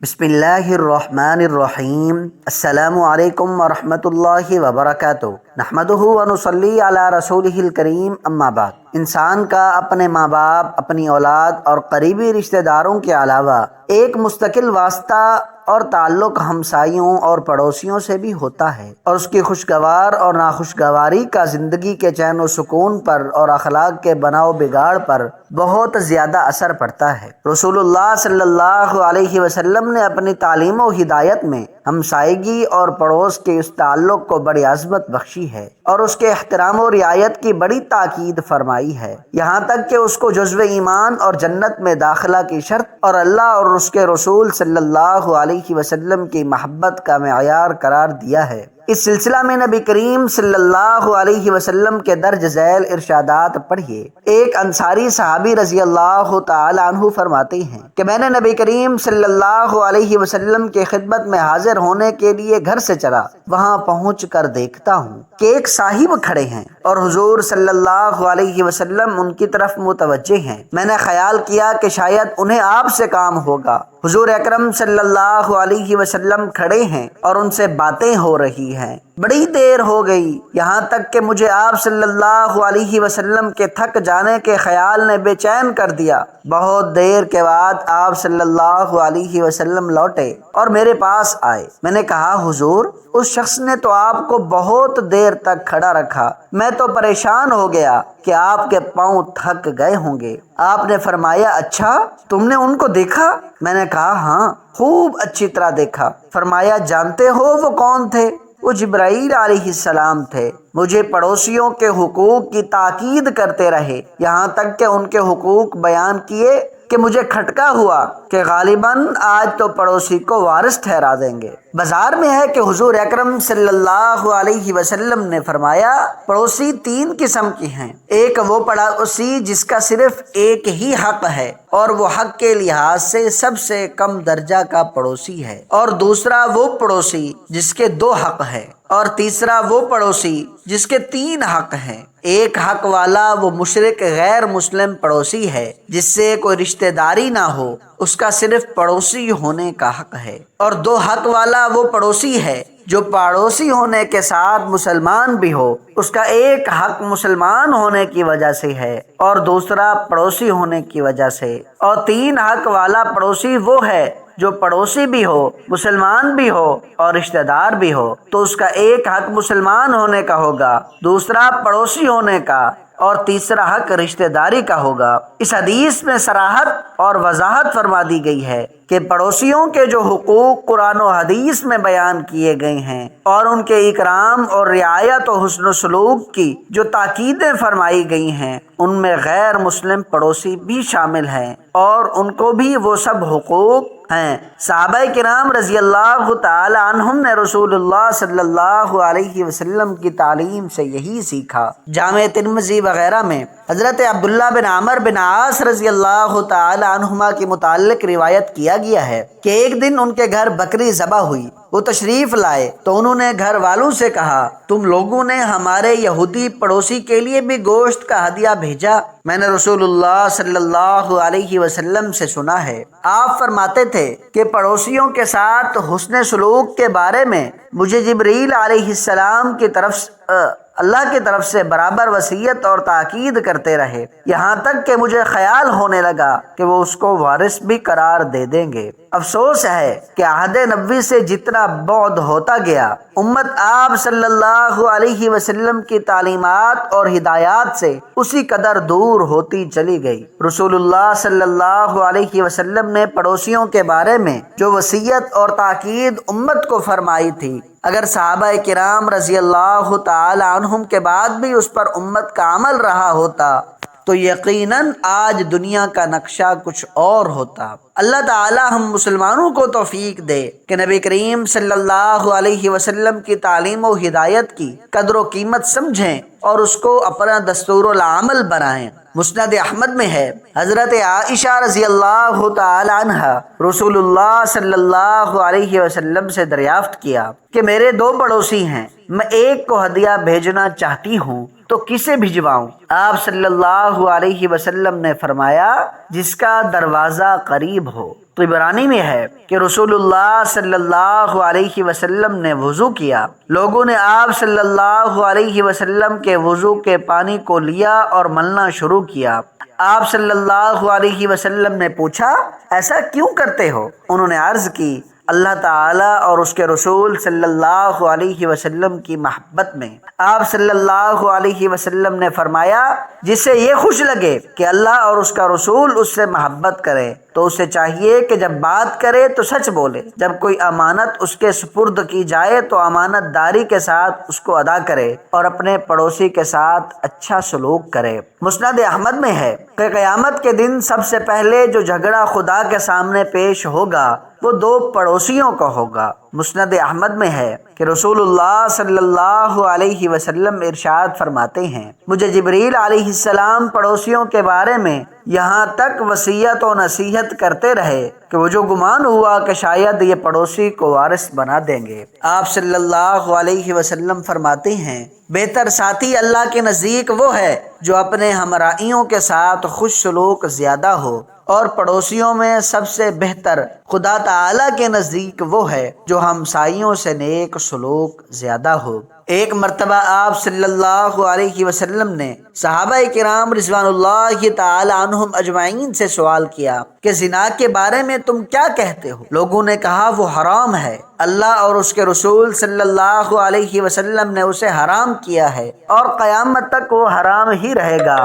بسم اللہ الرحمن الرحیم۔ السلام علیکم ورحمۃ اللہ وبرکاتہ۔ نحمدہ ونصلی علی رسولہ الکریم، اما بعد۔ انسان کا اپنے ماں باپ، اپنی اولاد اور قریبی رشتہ داروں کے علاوہ ایک مستقل واسطہ اور تعلق ہمسایوں اور پڑوسیوں سے بھی ہوتا ہے، اور اس کی خوشگوار اور ناخوشگواری کا زندگی کے چین و سکون پر اور اخلاق کے بناؤ بگاڑ پر بہت زیادہ اثر پڑتا ہے۔ رسول اللہ صلی اللہ علیہ وسلم نے اپنی تعلیم و ہدایت میں ہمسائیگی اور پڑوس کے اس تعلق کو بڑی عظمت بخشی ہے اور اس کے احترام و رعایت کی بڑی تاکید فرمائی ہے، یہاں تک کہ اس کو جزو ایمان اور جنت میں داخلہ کی شرط اور اللہ اور اس کے رسول صلی اللہ علیہ وسلم کی محبت کا معیار قرار دیا ہے۔ اس سلسلہ میں نبی کریم صلی اللہ علیہ وسلم کے درج ذیل ارشادات پڑھیے۔ ایک انصاری صحابی رضی اللہ تعالی عنہ فرماتے ہیں کہ میں نے نبی کریم صلی اللہ علیہ وسلم کی خدمت میں حاضر ہونے کے لیے گھر سے چلا، وہاں پہنچ کر دیکھتا ہوں کہ ایک صاحب کھڑے ہیں اور حضور صلی اللہ علیہ وسلم ان کی طرف متوجہ ہیں۔ میں نے خیال کیا کہ شاید انہیں آپ سے کام ہوگا۔ حضور اکرم صلی اللہ علیہ وسلم کھڑے ہیں اور ان سے باتیں ہو رہی ہیں۔ بڑی دیر ہو گئی، یہاں تک کہ مجھے آپ صلی اللہ علیہ وسلم کے تھک جانے کے خیال نے بے چین کر دیا۔ بہت دیر کے بعد آپ صلی اللہ علیہ وسلم لوٹے اور میرے پاس آئے۔ میں نے کہا، حضور، اس شخص نے تو آپ کو بہت دیر تک کھڑا رکھا، میں تو پریشان ہو گیا کہ آپ کے پاؤں تھک گئے ہوں گے۔ آپ نے فرمایا، اچھا تم نے ان کو دیکھا؟ میں نے کہا، ہاں، خوب اچھی طرح دیکھا۔ فرمایا، جانتے ہو وہ کون تھے؟ وہ جبرائیل علیہ السلام تھے۔ مجھے پڑوسیوں کے حقوق کی تاکید کرتے رہے، یہاں تک کہ ان کے حقوق بیان کیے کہ مجھے کھٹکا ہوا کہ غالباً آج تو پڑوسی کو وارث ٹھہرا دیں گے۔ بازار میں ہے کہ حضور اکرم صلی اللہ علیہ وسلم نے فرمایا، پڑوسی تین قسم کی ہیں۔ ایک وہ پڑوسی جس کا صرف ایک ہی حق ہے اور وہ حق کے لحاظ سے سب سے کم درجہ کا پڑوسی ہے، اور دوسرا وہ پڑوسی جس کے دو حق ہے، اور تیسرا وہ پڑوسی جس کے تین حق ہیں۔ ایک حق والا وہ مشرک غیر مسلم پڑوسی ہے جس سے کوئی رشتہ داری نہ ہو، اس کا صرف پڑوسی ہونے کا حق ہے، اور دو حق والا وہ پڑوسی ہے جو پڑوسی ہونے کے ساتھ مسلمان بھی ہو، اس کا ایک حق مسلمان ہونے کی وجہ سے ہے اور دوسرا پڑوسی ہونے کی وجہ سے، اور تین حق والا پڑوسی وہ ہے جو پڑوسی بھی ہو، مسلمان بھی ہو اور رشتہ دار بھی ہو، تو اس کا ایک حق مسلمان ہونے کا ہوگا، دوسرا پڑوسی ہونے کا، اور تیسرا حق رشتہ داری کا ہوگا۔ اس حدیث میں صراحت اور وضاحت فرما دی گئی ہے کہ پڑوسیوں کے جو حقوق قرآن و حدیث میں بیان کیے گئے ہیں اور ان کے اکرام اور رعایت و حسن و سلوک کی جو تاکیدیں فرمائی گئی ہیں، ان میں غیر مسلم پڑوسی بھی شامل ہیں اور ان کو بھی وہ سب حقوق ہیں۔ صحابہ کرام رضی اللہ تعالی عنہم نے رسول اللہ صلی اللہ علیہ وسلم کی تعلیم سے یہی سیکھا۔ جامع ترمذی وغیرہ میں حضرت عبداللہ بن عمر بن عاص رضی اللہ تعالی عنہما کے متعلق روایت کیا گیا ہے کہ ایک دن ان کے گھر بکری ذبح ہوئی، وہ تشریف لائے تو انہوں نے گھر والوں سے کہا، تم لوگوں نے ہمارے یہودی پڑوسی کے لیے بھی گوشت کا ہدیہ بھیجا؟ میں نے رسول اللہ صلی اللہ علیہ وسلم سے سنا ہے، آپ فرماتے تھے کہ پڑوسیوں کے ساتھ حسن سلوک کے بارے میں مجھے جبرائیل علیہ السلام کی طرف اللہ کی طرف سے برابر وصیت اور تاکید کرتے رہے، یہاں تک کہ مجھے خیال ہونے لگا کہ وہ اس کو وارث بھی قرار دے دیں گے۔ افسوس ہے کہ عہد نبوی سے جتنا بعد ہوتا گیا، امت آپ صلی اللہ علیہ وسلم کی تعلیمات اور ہدایات سے اسی قدر دور ہوتی چلی گئی۔ رسول اللہ صلی اللہ علیہ وسلم نے پڑوسیوں کے بارے میں جو وصیت اور تاکید امت کو فرمائی تھی، اگر صحابہ کرام رضی اللہ تعالی عنہم کے بعد بھی اس پر امت کا عمل رہا ہوتا تو یقیناً آج دنیا کا نقشہ کچھ اور ہوتا۔ اللہ تعالی ہم مسلمانوں کو توفیق دے کہ نبی کریم صلی اللہ علیہ وسلم کی تعلیم و ہدایت کی قدر و قیمت سمجھیں اور اس کو اپنا دستور العمل بنائیں۔ مسند احمد میں ہے، حضرت عائشہ رضی اللہ تعالی عنہا رسول اللہ صلی اللہ علیہ وسلم سے دریافت کیا کہ میرے دو پڑوسی ہیں، میں ایک کو ہدیہ بھیجنا چاہتی ہوں تو کسے بھجواؤں؟ آپ صلی اللہ علیہ وسلم نے فرمایا جس کا دروازہ قریب ہو۔ طبرانی میں ہے کہ رسول اللہ صلی اللہ علیہ وسلم نے وضو کیا، لوگوں نے آپ صلی اللہ علیہ وسلم کے وضو کے پانی کو لیا اور ملنا شروع کیا۔ آپ صلی اللہ علیہ وسلم نے پوچھا ایسا کیوں کرتے ہو؟ انہوں نے عرض کی اللہ تعالیٰ اور اس کے رسول صلی اللہ علیہ وسلم کی محبت میں۔ آپ صلی اللہ علیہ وسلم نے فرمایا جسے یہ خوش لگے کہ اللہ اور اس کا رسول اس سے محبت کرے تو اسے چاہیے کہ جب بات کرے تو سچ بولے، جب کوئی امانت اس کے سپرد کی جائے تو امانت داری کے ساتھ اس کو ادا کرے اور اپنے پڑوسی کے ساتھ اچھا سلوک کرے۔ مسند احمد میں ہے کہ قیامت کے دن سب سے پہلے جو جھگڑا خدا کے سامنے پیش ہوگا وہ دو پڑوسیوں کا ہوگا۔ مسند احمد میں ہے کہ رسول اللہ صلی اللہ علیہ وسلم ارشاد فرماتے ہیں مجھے جبریل علیہ السلام پڑوسیوں کے بارے میں یہاں تک وصیت و نصیحت کرتے رہے کہ وہ جو گمان ہوا کہ شاید یہ پڑوسی کو وارث بنا دیں گے۔ آپ صلی اللہ علیہ وسلم فرماتے ہیں بہتر ساتھی اللہ کے نزدیک وہ ہے جو اپنے ہمراہیوں کے ساتھ خوش سلوک زیادہ ہو، اور پڑوسیوں میں سب سے بہتر خدا تعالیٰ کے نزدیک وہ ہے جو ہمسائیوں سے نیک سلوک زیادہ ہو۔ ایک مرتبہ آپ صلی اللہ علیہ وسلم نے صحابہ کرام رضوان اللہ تعالی عنہم اجمعین سے سوال کیا کہ زنا کے بارے میں تم کیا کہتے ہو؟ لوگوں نے کہا وہ حرام ہے، اللہ اور اس کے رسول صلی اللہ علیہ وسلم نے اسے حرام کیا ہے اور قیامت تک وہ حرام ہی رہے گا۔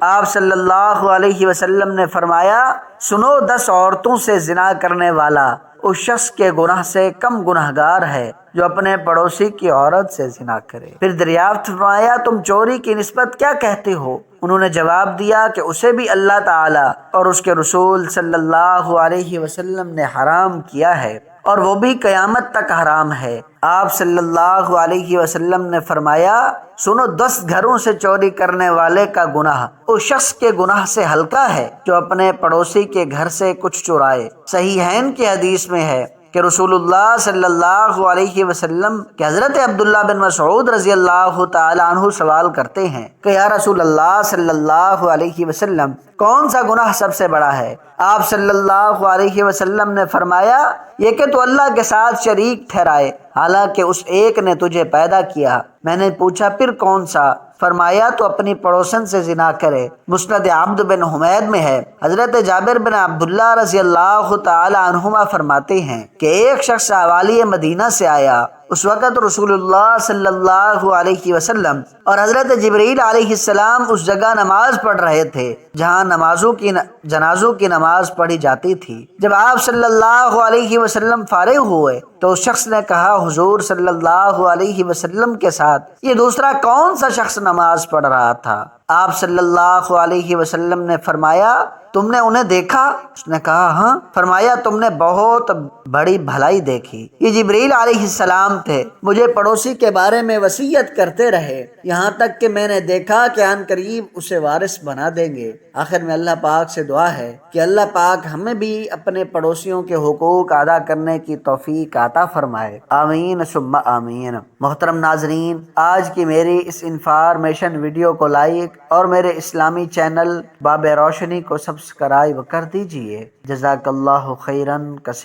آپ صلی اللہ علیہ وسلم نے فرمایا سنو 10 عورتوں سے زنا کرنے والا اس شخص کے گناہ سے کم گناہگار ہے جو اپنے پڑوسی کی عورت سے زنا کرے۔ پھر دریافت فرمایا تم چوری کی نسبت کیا کہتے ہو؟ انہوں نے جواب دیا کہ اسے بھی اللہ تعالی اور اس کے رسول صلی اللہ علیہ وسلم نے حرام کیا ہے اور وہ بھی قیامت تک حرام ہے۔ آپ صلی اللہ علیہ وسلم نے فرمایا سنو 10 گھروں سے چوری کرنے والے کا گناہ اس شخص کے گناہ سے ہلکا ہے جو اپنے پڑوسی کے گھر سے کچھ چرائے۔ صحیحین کی حدیث میں ہے کہ رسول اللہ صلی اللہ علیہ وسلم کہ حضرت عبداللہ بن مسعود رضی اللہ تعالی عنہ سوال کرتے ہیں کہ یا رسول اللہ صلی اللہ علیہ وسلم کون سا گناہ سب سے بڑا ہے؟ آپ صلی اللہ علیہ وسلم نے فرمایا یہ کہ تو اللہ کے ساتھ شریک ٹھہرائے حالانکہ اس ایک نے تجھے پیدا کیا۔ میں نے پوچھا پھر کون سا؟ فرمایا تو اپنی پڑوسن سے زنا کرے۔ مسند عبد بن حمید میں ہے حضرت جابر بن عبداللہ رضی اللہ تعالی عنہما فرماتے ہیں کہ ایک شخص اوالی مدینہ سے آیا، اس وقت رسول اللہ صلی اللہ علیہ وسلم اور حضرت جبریل علیہ السلام اس جگہ نماز پڑھ رہے تھے جہاں جنازوں کی نماز پڑھی جاتی تھی۔ جب آپ صلی اللہ علیہ وسلم فارغ ہوئے تو اس شخص نے کہا حضور صلی اللہ علیہ وسلم کے ساتھ یہ دوسرا کون سا شخص نماز پڑھ رہا تھا؟ آپ صلی اللہ علیہ وسلم نے فرمایا تم نے انہیں دیکھا؟ اس نے کہا ہاں۔ فرمایا تم نے بہت بڑی بھلائی دیکھی، یہ جبریل علیہ السلام تھے، مجھے پڑوسی کے بارے میں وصیت کرتے رہے یہاں تک کہ میں نے دیکھا کہ ان قریب اسے وارث بنا دیں گے۔ آخر میں اللہ پاک سے دعا ہے کہ اللہ پاک ہمیں بھی اپنے پڑوسیوں کے حقوق ادا کرنے کی توفیق عطا فرمائے، آمین ثم آمین۔ محترم ناظرین، آج کی میری اس انفارمیشن ویڈیو کو لائک اور میرے اسلامی چینل باب روشنی کو سبسکرائب کر دیجئے۔ جزاک اللہ خیرن کثیر۔